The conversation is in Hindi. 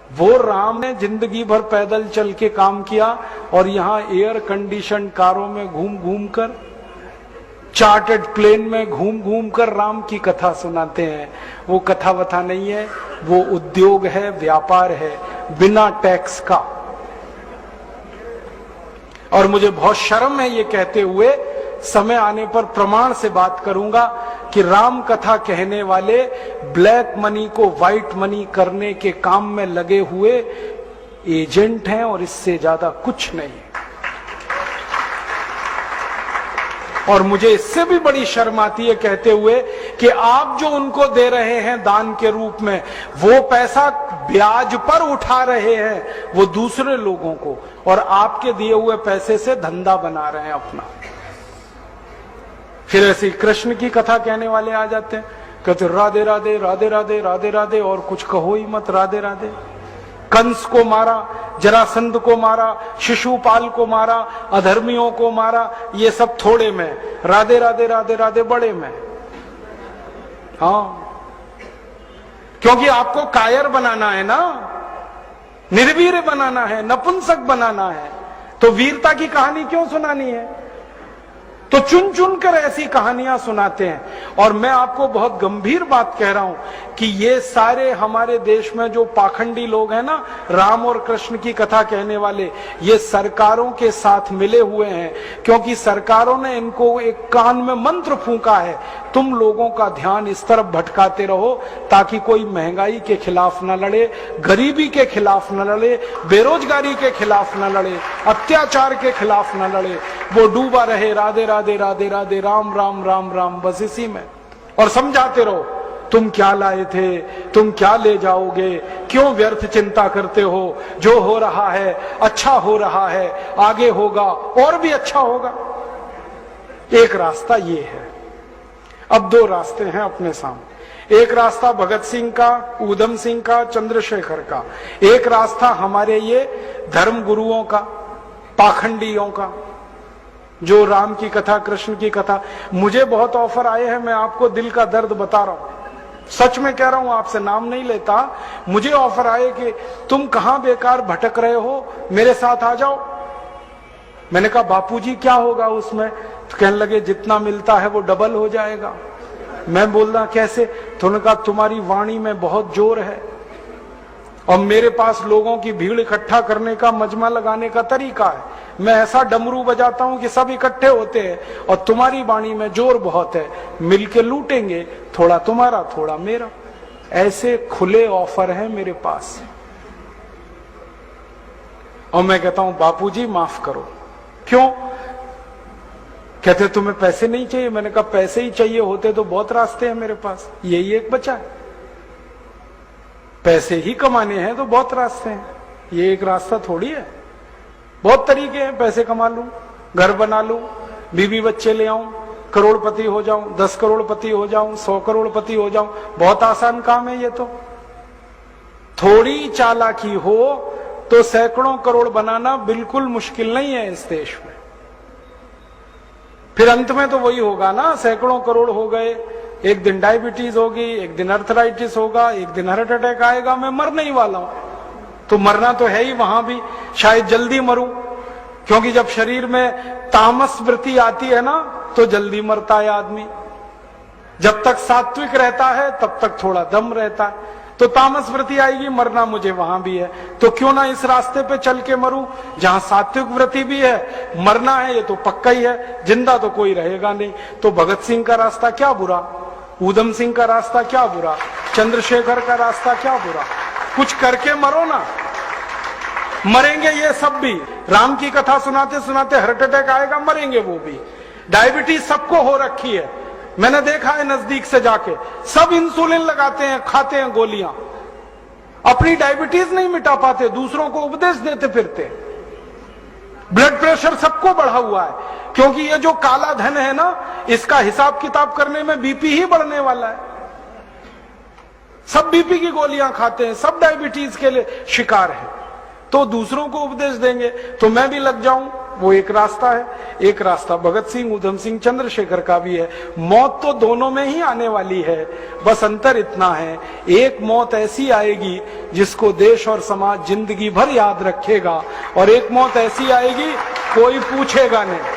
वो राम ने जिंदगी भर पैदल चल के काम किया और यहां एयर कंडीशन कारों में घूम घूम कर, चार्टर्ड प्लेन में घूम घूम कर राम की कथा सुनाते हैं। वो कथा वथा नहीं है, वो उद्योग है, व्यापार है, बिना टैक्स का। और मुझे बहुत शर्म है ये कहते हुए, समय आने पर प्रमाण से बात करूंगा कि राम कथा कहने वाले ब्लैक मनी को व्हाइट मनी करने के काम में लगे हुए एजेंट हैं और इससे ज्यादा कुछ नहीं है। और मुझे इससे भी बड़ी शर्म आती है कहते हुए कि आप जो उनको दे रहे हैं दान के रूप में, वो पैसा ब्याज पर उठा रहे हैं वो दूसरे लोगों को, और आपके दिए हुए पैसे से धंधा बना रहे हैं अपना। फिर ऐसी कृष्ण की कथा कहने वाले आ जाते हैं, कहते राधे राधे राधे राधे राधे राधे, और कुछ कहो ही मत, राधे राधे। कंस को मारा, जरासंध को मारा, शिशुपाल को मारा, अधर्मियों को मारा, ये सब थोड़े में, राधे राधे राधे राधे बड़े में। हाँ, क्योंकि आपको कायर बनाना है ना, निर्वीर बनाना है, नपुंसक बनाना है, तो वीरता की कहानी क्यों सुनानी है? तो चुन चुन कर ऐसी कहानियां सुनाते हैं। और मैं आपको बहुत गंभीर बात कह रहा हूं कि ये सारे हमारे देश में जो पाखंडी लोग हैं ना, राम और कृष्ण की कथा कहने वाले, ये सरकारों के साथ मिले हुए हैं, क्योंकि सरकारों ने इनको एक कान में मंत्र फूंका है, तुम लोगों का ध्यान इस तरफ भटकाते रहो ताकि कोई महंगाई के खिलाफ न लड़े, गरीबी के खिलाफ न लड़े, बेरोजगारी के खिलाफ न लड़े, अत्याचार के खिलाफ न लड़े, वो डूबा रहे राधे राधे राधे राधे राम राम राम राम, बस इसी में। और समझाते रहो, तुम क्या लाए थे, तुम क्या ले जाओगे, क्यों व्यर्थ चिंता करते हो, जो हो रहा है अच्छा हो रहा है, आगे होगा और भी अच्छा होगा। एक रास्ता ये है। अब दो रास्ते हैं अपने सामने, एक रास्ता भगत सिंह का, ऊधम सिंह का, चंद्रशेखर का, एक रास्ता हमारे ये धर्म गुरुओं का, पाखंडियों का, जो राम की कथा, कृष्ण की कथा। मुझे बहुत ऑफर आए हैं, मैं आपको दिल का दर्द बता रहा हूं, सच में कह रहा हूं, आपसे नाम नहीं लेता। मुझे ऑफर आए कि तुम कहां बेकार भटक रहे हो, मेरे साथ आ जाओ। मैंने कहा बापूजी क्या होगा उसमें? तो कहने लगे जितना मिलता है वो डबल हो जाएगा। मैं बोल रहा कैसे? तो उन्होंने कहा तुम्हारी वाणी में बहुत जोर है और मेरे पास लोगों की भीड़ इकट्ठा करने का, मजमा लगाने का तरीका है। मैं ऐसा डमरू बजाता हूं कि सब इकट्ठे होते हैं और तुम्हारी वाणी में जोर बहुत है, मिलके लूटेंगे, थोड़ा तुम्हारा थोड़ा मेरा। ऐसे खुले ऑफर है मेरे पास। और मैं कहता हूं बापूजी माफ करो। क्यों? कहते तुम्हें पैसे नहीं चाहिए। मैंने कहा पैसे ही चाहिए होते तो बहुत रास्ते हैं मेरे पास, यही एक बचा है। पैसे ही कमाने हैं तो बहुत रास्ते हैं, ये एक रास्ता थोड़ी है। बहुत तरीके हैं, पैसे कमा लूं, घर बना लूं, बीवी बच्चे ले आऊं, करोड़पति हो जाऊं, 10 करोड़पति हो जाऊं, 100 करोड़पति हो जाऊं। बहुत आसान काम है ये तो। थोड़ी चालाकी हो तो सैकड़ों करोड़ बनाना बिल्कुल मुश्किल नहीं है इस देश में। फिर अंत में तो वही होगा ना, सैकड़ों करोड़ हो गए, एक दिन डायबिटीज होगी, एक दिन अर्थराइटिस होगा, एक दिन हार्ट अटैक आएगा, मैं मरने ही वाला हूं। तो मरना तो है ही, वहां भी शायद जल्दी मरूं, क्योंकि जब शरीर में तामस वृत्ति आती है ना तो जल्दी मरता है आदमी। जब तक सात्विक रहता है तब तक थोड़ा दम रहता है, तो तामस वृत्ति आएगी, मरना मुझे वहां भी है। तो क्यों ना इस रास्ते पे चल के मरूं जहां सात्विक वृत्ति भी है, मरना है ये तो पक्का ही है, जिंदा तो कोई रहेगा नहीं। तो भगत सिंह का रास्ता क्या बुरा, ऊधम सिंह का रास्ता क्या बुरा, चंद्रशेखर का रास्ता क्या बुरा? कुछ करके मरो ना। मरेंगे ये सब भी, राम की कथा सुनाते सुनाते हार्ट अटैक आएगा, मरेंगे वो भी। डायबिटीज सबको हो रखी है, मैंने देखा है नजदीक से जाके, सब इंसुलिन लगाते हैं, खाते हैं गोलियां, अपनी डायबिटीज नहीं मिटा पाते, दूसरों को उपदेश देते फिरते। ब्लड प्रेशर सबको बढ़ा हुआ है, क्योंकि ये जो काला धन है ना, इसका हिसाब किताब करने में बीपी ही बढ़ने वाला है। सब बीपी की गोलियां खाते हैं, सब डायबिटीज के लिए शिकार है, तो दूसरों को उपदेश देंगे तो मैं भी लग जाऊं वो एक रास्ता है। एक रास्ता भगत सिंह, उधम सिंह, चंद्रशेखर का भी है। मौत तो दोनों में ही आने वाली है, बस अंतर इतना है, एक मौत ऐसी आएगी जिसको देश और समाज जिंदगी भर याद रखेगा, और एक मौत ऐसी आएगी कोई पूछेगा नहीं।